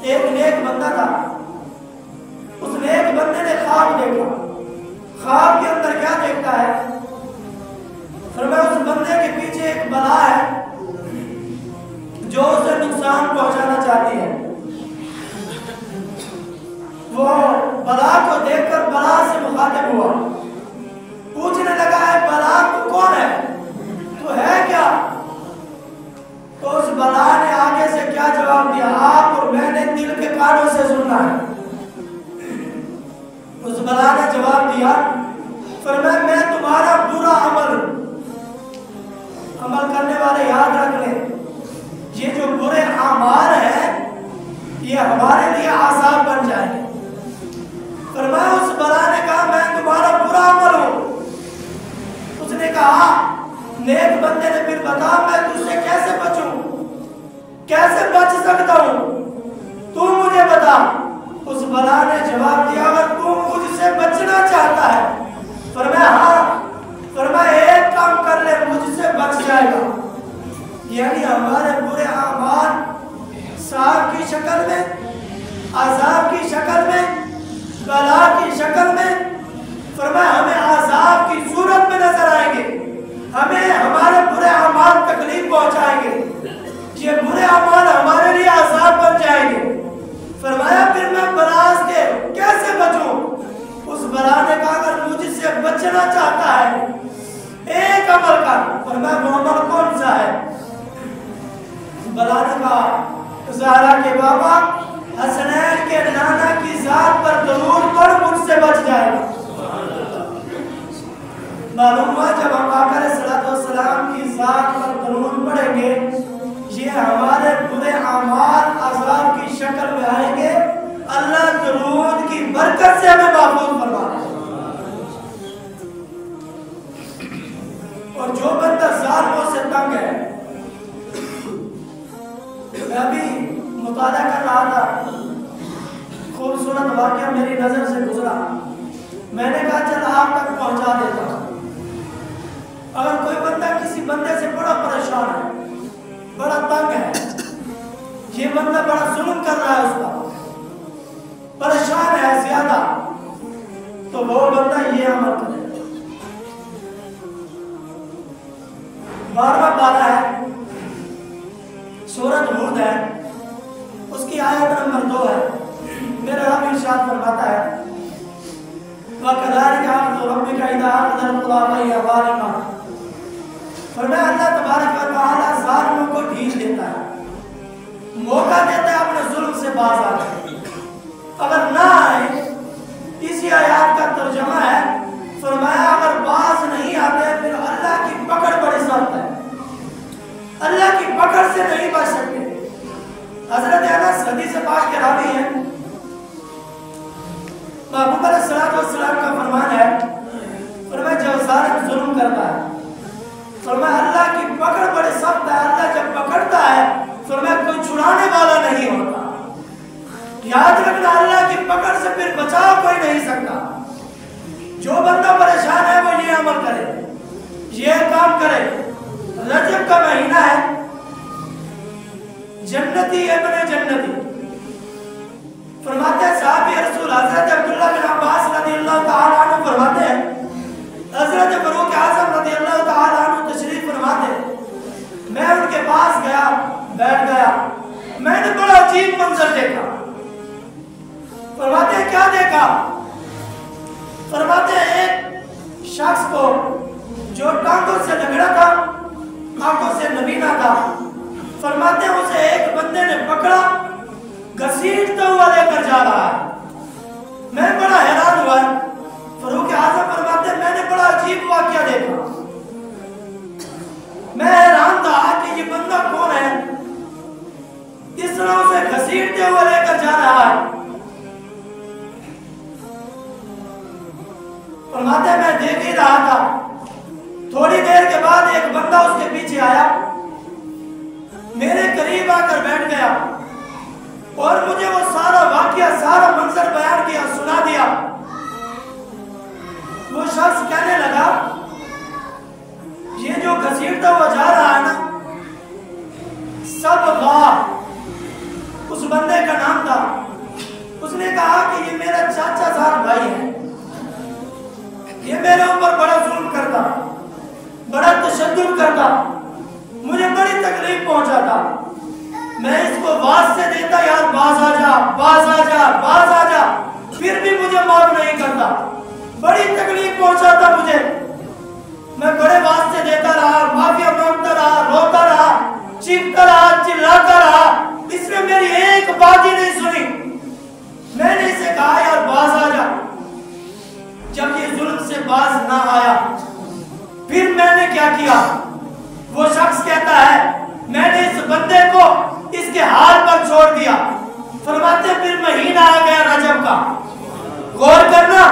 ایک نیک بندہ تھا، اس نیک بندے نے خواب دیکھا۔ خواب کے اندر کیا دیکھتا ہے؟ فرمایا اس بندے کے پیچھے ایک بلا ہے جو اسے نقصان پہنچانا چاہتی ہے۔ وہ بلا کو دیکھ کر بلا سے مخاطب ہوا، پوچھنے لگا ہے بلا تو کون ہے، تو ہے کیا؟ تو اس بلا نے آگے سے کیا جواب دیا؟ آپ اور میں نے دل کے کانوں سے سننا ہے۔ اس بلا نے جواب دیا، فرمایا میں تمہارا برا عمل کرنے والے یاد رکھ لیں، یہ جو برے اعمال ہیں یہ ہمارے لیے عذاب بن جائیں گے۔ فرمایا اس بلا نے کہا میں تمہارا برا عمل ہوں۔ اس نے کہا نیک بندے نے پھر بتا میں تجھ سے کیسے بچوں، کیسے بچ سکتا ہوں، تو مجھے بتا۔ اس بلا نے جواب دیا اگر تو مجھ سے بچنا چاہتا ہے، فرمایا ہاں، فرمایا ایک کام کر لے مجھ سے بچ جائے گا۔ یعنی ہمارے برے اعمال صاحب کی شکل میں، عذاب کی شکل میں، بلا کی شکل میں، فرمایا ہمیں عذاب کی صورت میں نظر آئیں گے، ہمیں ہمارے برے اعمال تکلیف پہنچائیں گے، یہ برے اعمال ہمارے لیے عذاب بن جائیں گے۔ فرمایا پھر میں بلا سے کیسے بچوں؟ اس بلا نے کہا اگر مجھ سے بچنا چاہتا ہے ایک عمل کر۔ فرمایا وہ عمل کون سا ہے؟ بلا نے کہا زہرا کے بابا حسنین کے نانا کی ذات پر درود پڑھ، مجھ سے بچ جائے گا۔ معلوم ہوا جب ہم آقا علیہ الصلوۃ والسلام کی ذات پر درود پڑھیں گے یہ ہمارے برے اعمال عذاب کی شکل میں آئیں گے، اللہ درود کی برکت سے ہمیں محفوظ فرمائے۔ اور جو بندہ ظالموں سے تنگ ہے، میں ابھی مطالعہ کر رہا تھا، خوبصورت واقعہ میری نظر سے گزرا، میں نے کہا چل آپ تک پہنچا دیتا ہوں۔ اگر کوئی بندہ کسی بندے سے بڑا پریشان ہے، بڑا تنگ ہے، یہ بندہ بڑا ظلم کر رہا ہے، اس کا پریشان ہے زیادہ، تو وہ بندہ یہ عمل کرے۔ 12واں پارہ ہے، سورۃ ہود ہے، اس کی آیت نمبر 2 ہے۔ میرا رب ارشاد فرماتا ہے وَكَذَلِكَ أَخْذُ رَبِّكَ إِذَا أَخَذَ الْقُرَىٰ وَهِيَ ظَالِمَةٌ۔ فرمایا اللہ تبارک و تعالیٰ ظالموں کو ڈھیل دیتا ہے، موقع دیتا ہے اپنے ظلم سے باز آنے۔ اگر نہ آئے، اسی آیات کا ترجمہ ہے، فرمایا اگر باز نہیں آتے پھر اللہ کی پکڑ بڑی سخت ہے، اللہ کی پکڑ سے نہیں بچ سکتے۔ حضرت انس حدیث پاک کے راوی ہیں، محبوب علیہ السلام کا فرمان ہے، فرمایا جب ظالم ظلم کرتا ہے، فرمایا اللہ کی پکڑ بڑی سخت ہے، اللہ جب پکڑتا ہے فرمایا کوئی چھڑانے والا نہیں ہوتا۔ یاد رکھنا اللہ کی پکڑ سے پھر بچاؤ کوئی نہیں سکتا۔ جو بندہ پریشان ہے وہ یہ عمل کرے، یہ کام کرے۔ رجب کا مہینہ ہے، جنتی ابن جنتی، فرماتے ہیں صحابی رسول حضرت عبداللہ بن عباس رضی اللہ تعالیٰ عنہ فرماتے ہیں حضرت فاروق اعظم رضی اللہ تعالیٰ عنہ تشریف فرماتے ہیں، میں ان کے پاس گیا، بیٹھ گیا، میں نے بڑا عجیب منظر دیکھا۔ فرماتے ہیں کیا دیکھا؟ فرماتے ہیں ایک شخص کو جو ٹانگوں سے لگڑا تھا، آنکھوں سے نبینا تھا، فرماتے ہیں اسے ایک بندے نے پکڑا، گھسیٹتا ہوا لے کر جا رہا ہے۔ میں بڑا حیران ہوا۔ فاروق اعظم فرماتے ہیں میں نے بڑا عجیب واقعہ دیکھا، میں حیران تھا کہ یہ بندہ کون ہے، اس طرح اسے گھسیٹتے ہوئے لے کر جا رہا ہے۔ فرماتے ہیں میں دیکھ ہی رہا تھا، تھوڑی دیر کے بعد ایک بندہ اس کے پیچھے آیا، میرے قریب آ کر بیٹھ گیا اور مجھے وہ سارا واقعہ، سارا منظر بیان کیا، سنا دیا۔ وہ شخص کہنے لگا یہ جو گھسیٹتا ہوا جا رہا ہے نا، سب غار उस बंदे का नाम था। उसने कहा कि ये मेरा चाचा साहब भाई है, ये मेरे ऊपर बड़ा जुल्म करता, बड़ा तशद्दुद करता, मुझे बड़ी तकलीफ पहुंचाता। मैं इसको वास्ते देता, यार बाज आ जा, बाज आ जा, बाज आ जा, फिर भी मुझे माफ नहीं करता, बड़ी तकलीफ पहुंचाता मुझे। मैं बड़े वास्ते देता रहा, माफिया मांगता रहा, रोता रहा, चीखता रहा, चिल्लाता रहा, इसने मेरी एक बात ही नहीं सुनी। मैंने इसे कहा यार बाज आ जा। जब ये जुल्म से बाज ना आया, फिर मैंने क्या किया? वो शख्स कहता है मैंने इस बंदे को इसके हाल पर छोड़ दिया। फरमाते फिर महीना आ गया रजब का, गौर करना,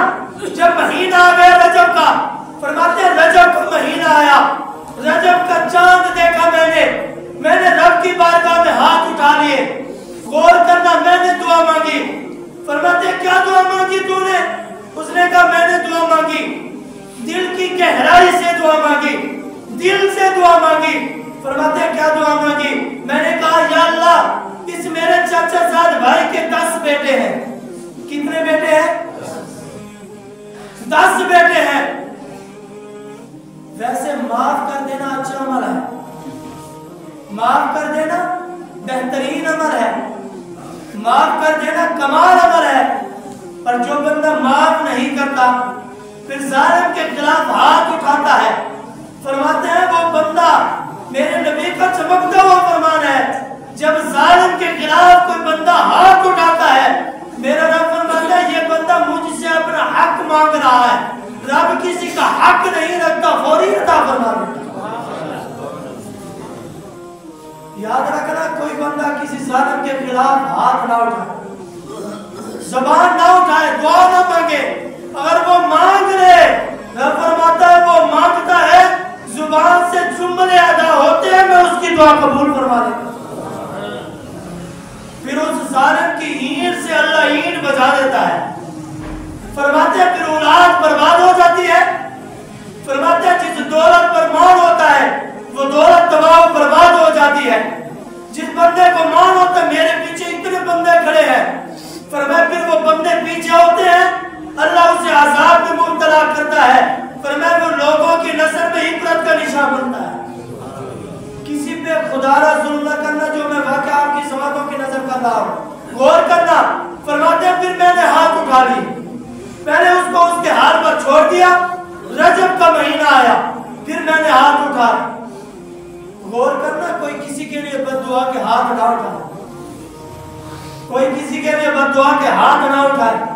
जब महीना आ गया रजब का, फरमाते रजब का महीना आया, रजब का चांद देखा मैंने रब की बारगाह में हाथ उठा लिए। गौर करना, मैंने दुआ मांगी। फरमाते क्या दुआ मांगी तूने? उसने कहा मैंने दुआ मांगी, दिल की गहराई से दुआ मांगी, दिल से दुआ मांगी। फरमाते क्या दुआ मांगी? मैंने कहा या अल्लाह, इस मेरे चाचा साद भाई के 10 बेटे हैं। कितने बेटे हैं? 10 बेटे हैं। वैसे माफ कर देना अच्छा अमल है, माफ कर देना बेहतरीन अमल है, माफ कर देना कमाल अमल है। पर जो बंदा माफ नहीं करता, फिर जालिम के खिलाफ हाथ उठाता है, फरमाते हैं वो बंदा, मेरे नबी का चमकता हुआ फरमान है, जब जालिम के खिलाफ कोई बंदा हाथ उठाता है, मेरा रब फरमाता है ये बंदा मुझसे अपना हक मांग रहा है। रब किसी का हक नहीं रखता, फौरी अता फरमा देता। याद रखना, कोई बंदा किसी जालिम के खिलाफ हाथ ना उठाए, ज़बान ना उठाए, दुआ ना मांगे। अगर वो मांग ले, रब फरमाता है वो मांगता है, जुबान से जुमले अदा होते हैं, मैं उसकी दुआ कबूल फरमा देता। फिर उस जालिम की ईंट से अल्लाह ईंट बजा देता है। फरमाते हैं फिर औलाद बर्बाद हो जाती है। फरमाते हैं जिस दौलत पर मान होता है, वो दौलत तबाह बर्बाद हो जाती है। जिस बंदे को मान होता है, मेरे पीछे इतने बंदे खड़े हैं, फरमाया फिर वो बंदे पीछे होते हैं, अल्लाह उसे आजाब में मुब्तला करता है। फरमाया वो लोगों की नजर में इबरत का निशान बनता है। किसी पे खुदारा जुल्म न करना, जो मैं वाकई आपकी समातों की नजर कर रहा हूँ, गौर करना। फरमाते हैं फिर मैंने हाथ उठा ली, पहले उसको उसके हाल पर छोड़ दिया, रजब का महीना आया, फिर मैंने हाथ उठा। गौर करना, कोई किसी के लिए बद्दुआ के हाथ ना उठाए, कोई किसी के लिए बद्दुआ के हाथ ना उठाए।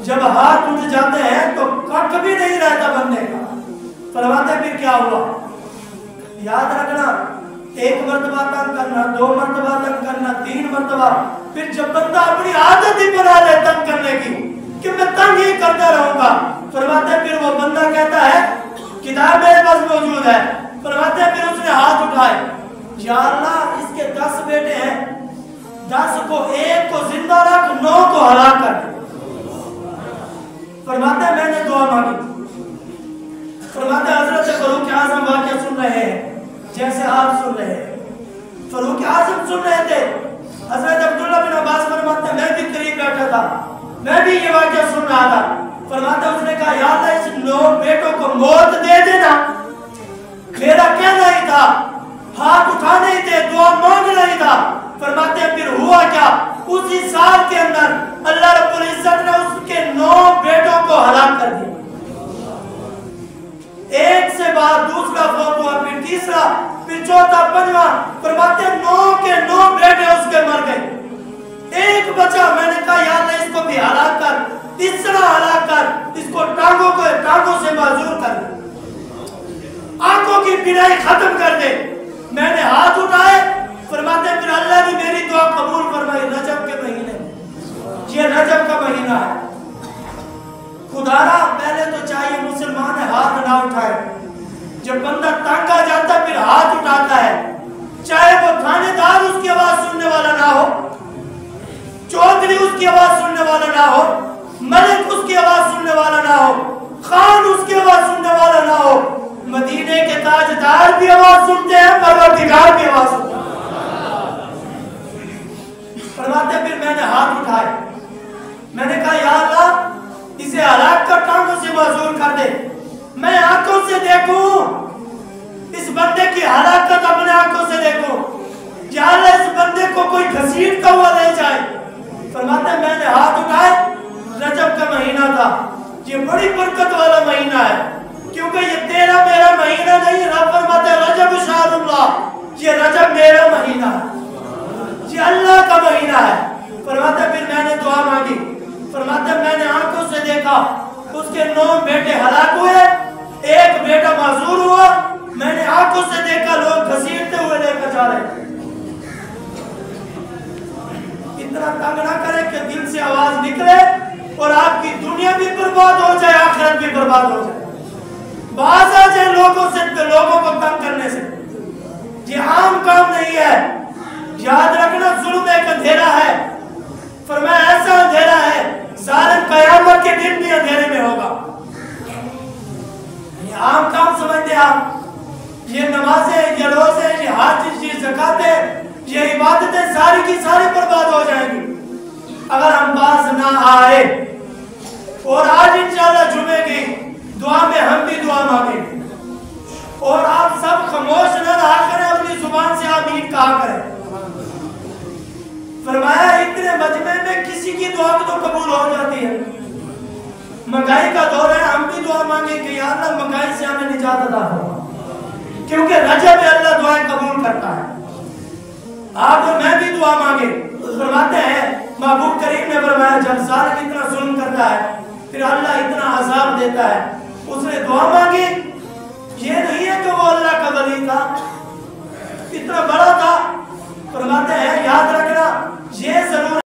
जब हाथ उठ जाते हैं तो कख भी नहीं रहता बंदे का। फरमाते फिर क्या हुआ? याद रखना, 1 मरतबा तंग करना, 2 मरतबा तंग करना, 3 मरतबा, फिर जब बंदा अपनी आदत ही बना ले तंग करने की कि मैं तंग ही करता रहूंगा, फरमाते फिर वो बंदा कहता है किताब मेरे पास मौजूद है। फरमाते फिर उसने हाथ उठाए, या अल्लाह इसके 10 बेटे हैं, 10 को 1 को जिंदा रख, 9 को हलाक कर। फरमाते मैंने दुआ मांगी। फरमाते हजरत फरूक आजम वाक़या सुन रहे हैं, जैसे आप सुन रहे हैं। फरूक आजम सुन रहे थे। हजरत अब्दुल्लाह बिन अब्बास फरमाते मैं भी करीब बैठा था, मैं भी ये वाक़या सुन रहा था। फरमाते उसने कहा या अल्लाह इस 9 बेटों को मौत दे देना। मेरा कहना ही था, हाथ उठाने ही थे, दुआ मांगना ही था। फरमाते फिर हुआ क्या? उसी साल के अंदर अल्लाह रब्बुल इज्जत ने उसके 9 बेटों को हलाक कर दिया। एक से बाद दूसरा फौत हुआ, फिर तीसरा, फिर चौथा, पंजवां। फरमाते 9 के 9 बेटे उसके मर गए, एक बचा। मैंने कहा या अल्लाह इसको भी हलाक कर, तीसरा हलाक कर, इसको टांगों से माजूर कर दे, आंखों की पिराई खत्म कर दे। मैंने हाथ उठाए, फरमाते फिर अल्लाह ने मेरी दुआ कबूल फरमाई। रजब के महीने में, ये रजब का महीना है। खुदारा पहले तो चाहिए मुसलमान हाथ ना उठाए, जब बंदा तंग आ जाता फिर हाथ उठाता है, चाहे वो थानेदार उसकी आवाज सुनने वाला ना हो, चौधरी उसकी आवाज सुनने वाला ना हो, मलिक उसकी आवाज सुनने वाला ना हो, खान उसकी आवाज सुनने वाला ना हो, मदीने के ताजदार भी आवाज सुनते हैं, परवरदिगार भी आवाज सुनते हैं। फरमाते फिर मैंने हाथ उठाए, मैंने कहा या अल्लाह इसे हलाक कर, टांगों से माजूर कर दे, मैं आंखों से देखूं इस बंदे की हलाकत, अपने आंखों से देखूं, या अल्लाह इस बंदे को कोई घसीटता हुआ ले जाए। फरमाते मैंने हाथ उठाए, रजब का महीना था, ये बड़ी बरकत वाला महीना है, क्योंकि ये तेरा मेरा महीना नहीं, रब फरमाते रजब शहरुल्लाह, ये रजब मेरा महीना है, ये अल्लाह का महीना है। फरमाते फिर मैंने दुआ मांगी, फरमाते मैंने आंखों से देखा उसके 9 बेटे हलाक हुए, एक बेटा माजूर हुआ, मैंने आंखों से देखा लोग घसीटते हुए लेकर जा रहे। इतना तंग ना करे कि दिल से आवाज निकले और आपकी दुनिया भी बर्बाद हो जाए, आखिरत भी बर्बाद हो जाए। बाज आ जाए लोगों से, लोगों को तंग करने से, ये आम काम नहीं है। याद रखना जुल्म एक अंधेरा है, फरमाया ऐसा अंधेरा है जालिम कयामत के दिन भी अंधेरे में होगा। ये आम काम समझते आप, ये नमाजें, ये रोजे, ये हज, ये ज़कातें, ये इबादतें सारी की सारी बर्बाद हो जाएंगी अगर हम बाज ना आए। और आज इंशाअल्लाह जुमे की दुआ में हम भी दुआ मांगे, और आप सब खामोश न रहा करें, अपनी जुबान से आमीन कहा करें। फरमाया इतने मजमे में किसी की दुआ तो कबूल हो जाती है। महंगाई का दौर है, हम भी दुआ मांगे कि या अल्लाह महंगाई से हमें निजात अता फरमा, क्योंकि रजब में अल्लाह दुआएं कबूल करता है। आप और मैं भी दुआ मांगे। फरमाते हैं महबूब करीम ने फरमाया जब जालिम इतना जुल्म करता है फिर अल्लाह इतना अजाब देता है, उसने दुआ मांगी, ये नहीं है कि वो अल्लाह का वली था, इतना बड़ा था। फरमाते हैं याद रखना ये जरूर